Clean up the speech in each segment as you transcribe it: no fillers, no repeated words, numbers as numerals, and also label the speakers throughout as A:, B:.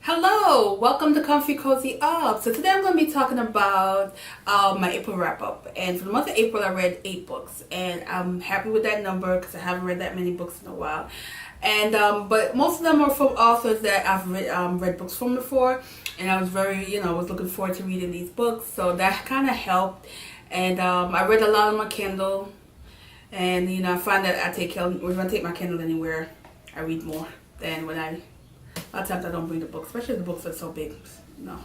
A: Hello, welcome to Comfy Cozy Up. So today I'm going to be talking about my April wrap up. And for the month of April, I read 8 books, and I'm happy with that number because I haven't read that many books in a while. And but most of them are from authors that I've read books from before, and I was was looking forward to reading these books, so that kind of helped. And I read a lot on my Kindle, and I find that when I take my Kindle anywhere, I read more than when I. A lot of times I don't read the books, especially if the books are so big. No.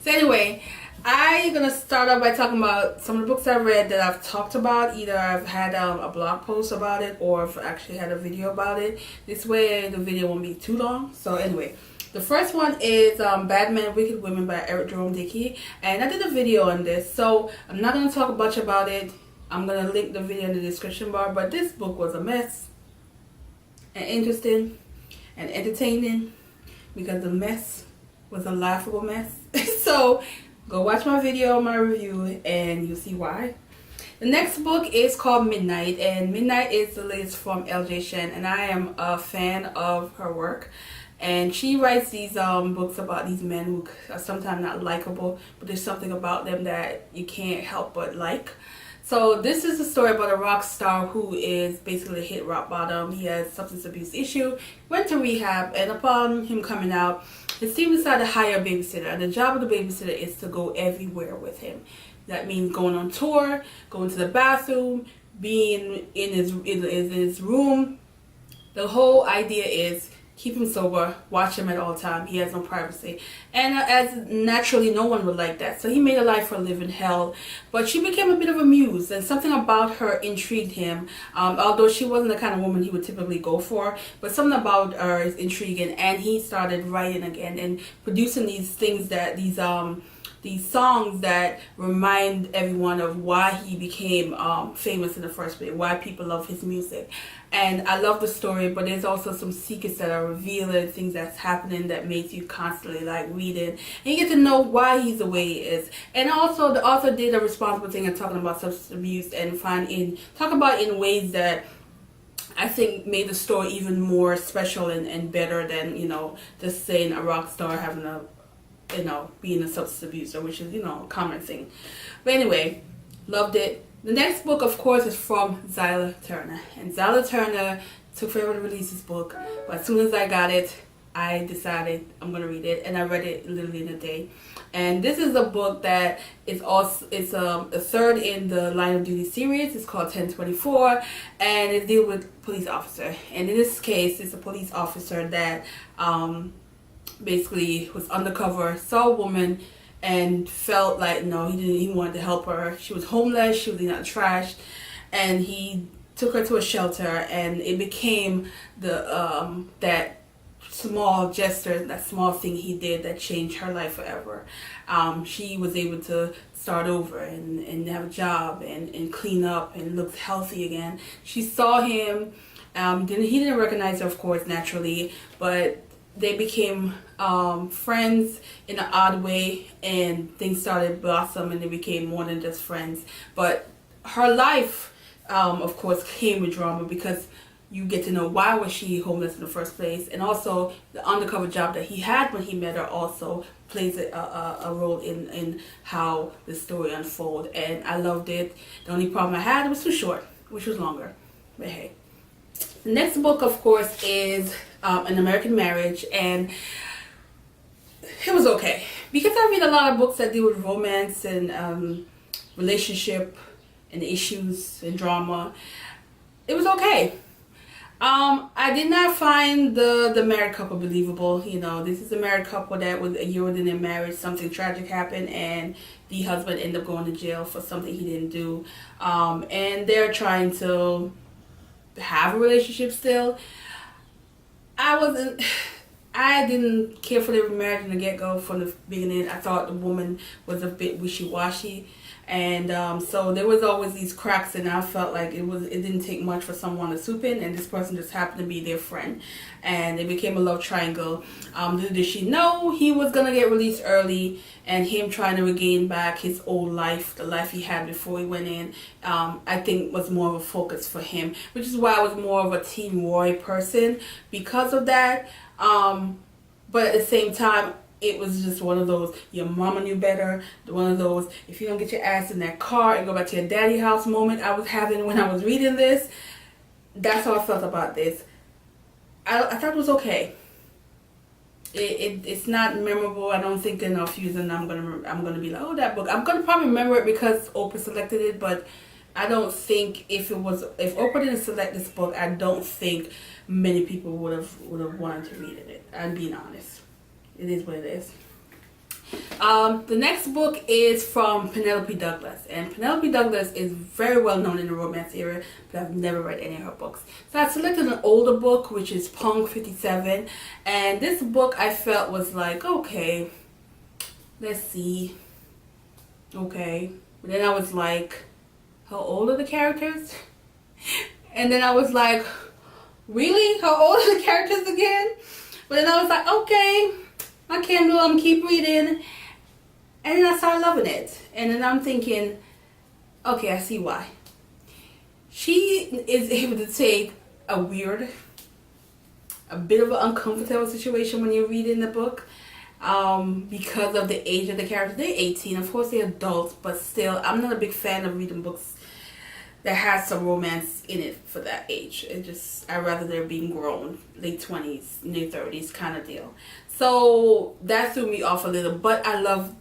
A: So anyway, I'm going to start off by talking about some of the books I read that I've talked about. Either I've had a blog post about it or I've actually had a video about it. This way the video won't be too long. So anyway, the first one is Bad Men and Wicked Women by Eric Jerome Dickey. And I did a video on this, so I'm not going to talk much about it. I'm going to link the video in the description bar. But this book was a mess and interesting and entertaining, because the mess was a laughable mess. So go watch my video, my review, and you'll see why. The next book is called Midnight, and Midnight is the latest from LJ Shen, and I am a fan of her work. And she writes these books about these men who are sometimes not likable, but there's something about them that you can't help but like. So this is a story about a rock star who is basically hit rock bottom. He has substance abuse issue, went to rehab, and upon him coming out, his team decided to hire a babysitter. And the job of the babysitter is to go everywhere with him. That means going on tour, going to the bathroom, being in his room. The whole idea is keep him sober, watch him at all times. He has no privacy. And as naturally, no one would like that. So he made a life for a living hell. But she became a bit of a muse, and something about her intrigued him. Although she wasn't the kind of woman he would typically go for, but something about her is intriguing. And he started writing again and producing these things that these songs that remind everyone of why he became famous in the first place, why people love his music. And I love the story, but there's also some secrets that are revealed, things that's happening that makes you constantly like reading, and you get to know why he's the way he is. And also the author did a responsible thing in talking about substance abuse and talk about it in ways that I think made the story even more special and better than just saying a rock star having a being a substance abuser, which is a common thing. But anyway, loved it. The next book, of course, is from Zyla Turner. And Zyla Turner took forever to release this book, but as soon as I got it, I decided I'm going to read it, and I read it literally in a day. And this is a book that is also, it's a third in the Line of Duty series. It's called 1024, and it deals with police officer. And in this case, it's a police officer that basically was undercover, saw a woman, and felt like he wanted to help her. She was homeless, she was not trashed, and he took her to a shelter, and it became that small gesture, that small thing he did that changed her life forever. She was able to start over and have a job and clean up and look healthy again. She saw him, he didn't recognize her, of course, naturally, but they became friends in an odd way, and things started blossom, and they became more than just friends. But her life, of course, came with drama, because you get to know why was she homeless in the first place, and also the undercover job that he had when he met her also plays a role in how the story unfolded. And I loved it. The only problem I had, it was too short, which was longer, but hey. The next book, of course, is An American Marriage, and it was okay, because I read a lot of books that deal with romance and relationship and issues and drama. It was okay. I did not find the married couple believable. This is a married couple that was a year within their marriage, something tragic happened, and the husband ended up going to jail for something he didn't do, and they're trying to have a relationship still. I didn't care for their marriage from the get-go, from the beginning. I thought the woman was a bit wishy-washy, and so there was always these cracks, and I felt like it didn't take much for someone to swoop in, and this person just happened to be their friend, and it became a love triangle. Little did she know he was gonna get released early, and him trying to regain back his old life, the life he had before he went in, I think was more of a focus for him, which is why I was more of a Team Roy person. Because of that, but at the same time, it was just one of those, your mama knew better, one of those, if you don't get your ass in that car and go back to your daddy house moment I was having when I was reading this. That's how I felt about this. I thought it was okay. It's not memorable. I don't think in a few years I'm gonna be like, oh, that book. I'm gonna probably remember it because Oprah selected it, but I don't think if Oprah didn't select this book, I don't think many people would have wanted to read it. I'm being honest. It is what it is. The next book is from Penelope Douglas, and Penelope Douglas is very well known in the romance era, but I've never read any of her books. So I selected an older book, which is Punk 57, and this book I felt was like, okay, let's see, okay. But then I was like, how old are the characters? And then I was like, really? How old are the characters again? But then I was like, okay, my Kindle, I'm gonna keep reading. And then I started loving it. And then I'm thinking, okay, I see why. She is able to take a weird, a bit of an uncomfortable situation when you're reading the book, because of the age of the characters. They're 18, of course they're adults, but still, I'm not a big fan of reading books that has some romance in it for that age. I'd rather they're being grown, late 20s, late 30s kind of deal. So that threw me off a little, but I love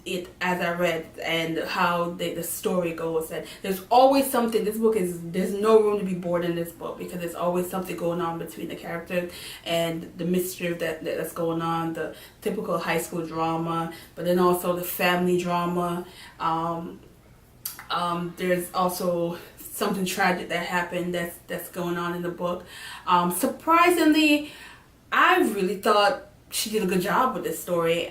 A: it as I read and how the story goes. And there's always something. There's no room to be bored in this book because there's always something going on between the characters and the mischief that's going on, the typical high school drama, but then also the family drama. There's also something tragic that happened that's going on in the book. Surprisingly, I really thought she did a good job with this story.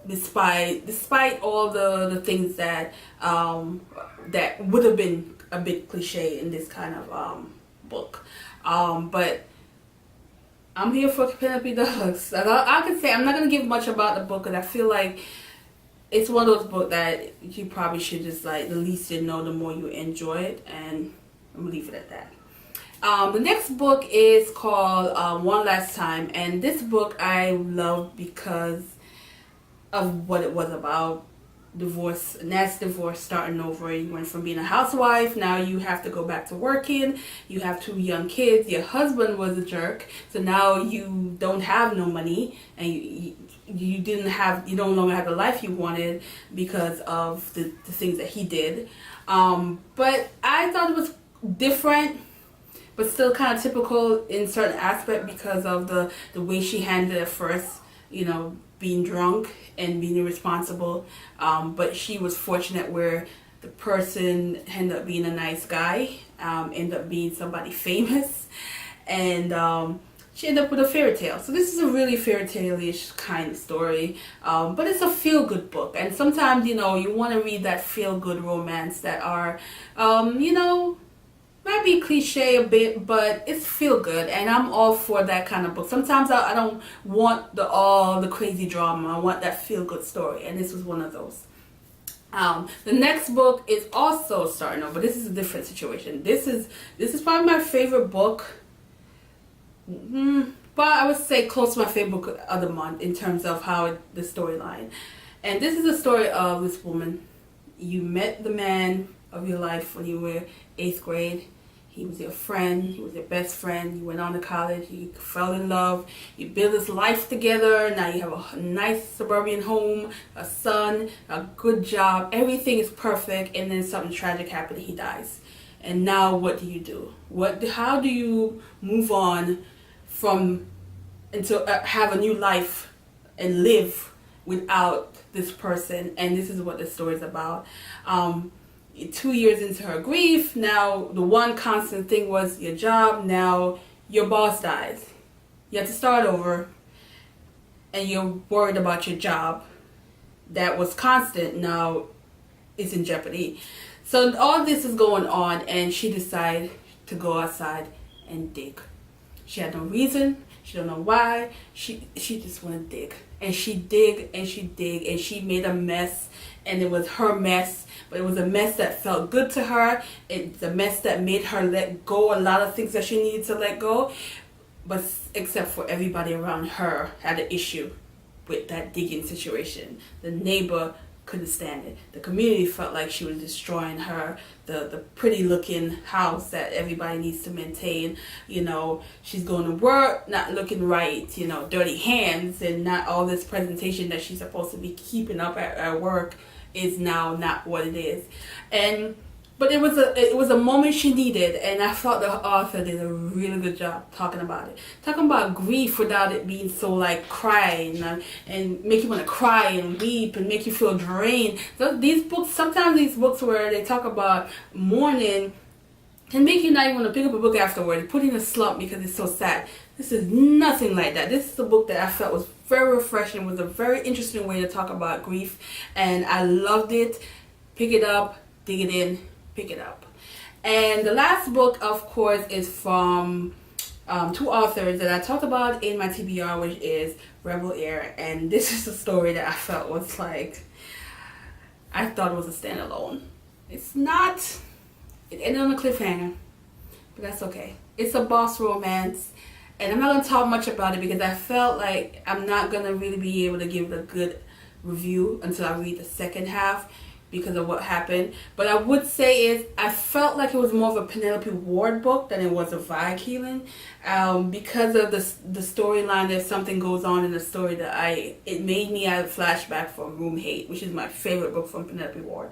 A: Despite all the things that would have been a bit cliche in this kind of book, but I'm here for Penelope Douglas. I can say I'm not gonna give much about the book because I feel like it's one of those books that you probably should just like, the least you know, the more you enjoy it, and I'm gonna leave it at that. The next book is called One Last Time, and this book I love because of what it was about. Divorce, and that's divorce, starting over. You went from being a housewife, now you have to go back to working, you have 2 young kids, your husband was a jerk, so now you don't have no money, and you no longer have the life you wanted because of the things that he did. But I thought it was different, but still kind of typical in certain aspect because of the way she handled it first, being drunk and being irresponsible. But she was fortunate where the person ended up being a nice guy, ended up being somebody famous, and she ended up with a fairy tale. So this is a really fairy tale-ish kind of story, but it's a feel-good book. And sometimes, you want to read that feel-good romance that are, might be cliche a bit, but it's feel good, and I'm all for that kind of book. Sometimes I don't want all the crazy drama. I want that feel good story, and this was one of those. The next book is also starting over. This is a different situation. This is probably my favorite book. But I would say close to my favorite book of the month in terms of the storyline. And this is the story of this woman. You met the man of your life when you were 8th grade. He was your friend. He was your best friend. You went on to college. You fell in love. You built this life together. Now you have a nice suburban home, a son, a good job. Everything is perfect. And then something tragic happened. He dies. And now what do you do? How do you move on into have a new life and live without this person? And this is what the story is about. 2 years into her grief, now the one constant thing was your job. Now your boss dies. You have to start over, and you're worried about your job that was constant, now is in jeopardy. So all this is going on, and she decided to go outside and dig. She had no reason. She don't know why. She just want to dig. And she dig and she dig and she made a mess, and it was her mess, but it was a mess that felt good to her. It's a mess that made her let go a lot of things that she needed to let go. but except for everybody around her had an issue with that digging situation. The neighbor couldn't stand it. The community felt like she was destroying her, the pretty looking house that everybody needs to maintain. You know, she's going to work, not looking right, you know, dirty hands, and not all this presentation that she's supposed to be keeping up at work is now not what it is. But it was a moment she needed, and I thought the author did a really good job talking about it. Talking about grief without it being so like crying and make you want to cry and weep and make you feel drained. So sometimes these books where they talk about mourning can make you not even want to pick up a book afterward, put in a slump because it's so sad. This is nothing like that. This is a book that I felt was very refreshing, was a very interesting way to talk about grief, and I loved it. Pick it up, dig it in, pick it up. And the last book, of course, is from two authors that I talked about in my TBR, which is Rebel Air. And this is a story that I felt was like, I thought it was a standalone. It's not. It ended on a cliffhanger, but that's okay. It's a boss romance, and I'm not going to talk much about it because I felt like I'm not going to really be able to give it a good review until I read the second half, because of what happened. But I would say I felt like it was more of a Penelope Ward book than it was a Vi Keelan, because of the storyline. If something goes on in the story that it made me have a flashback from Room Hate, which is my favorite book from Penelope Ward,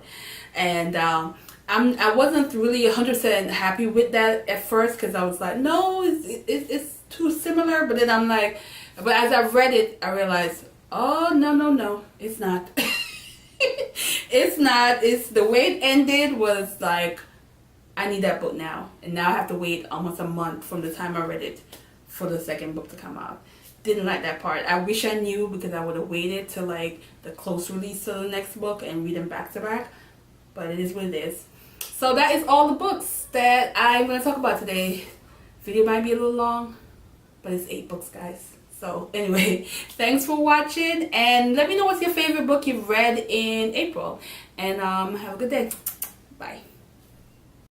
A: and I wasn't really 100% happy with that at first, because I was like, no, it's too similar. But then I'm like, but as I read it, I realized, oh no, it's not. It's not. It's the way it ended was like, I need that book now, and now I have to wait almost a month from the time I read it for the second book to come out. Didn't like that part. I wish I knew, because I would have waited till like the close release of the next book and read them back to back. But it is what it is. So that is all the books that I'm going to talk about today. Video might be a little long, but it's 8 books, guys. So anyway, thanks for watching, and let me know what's your favorite book you've read in April. And have a good day. Bye.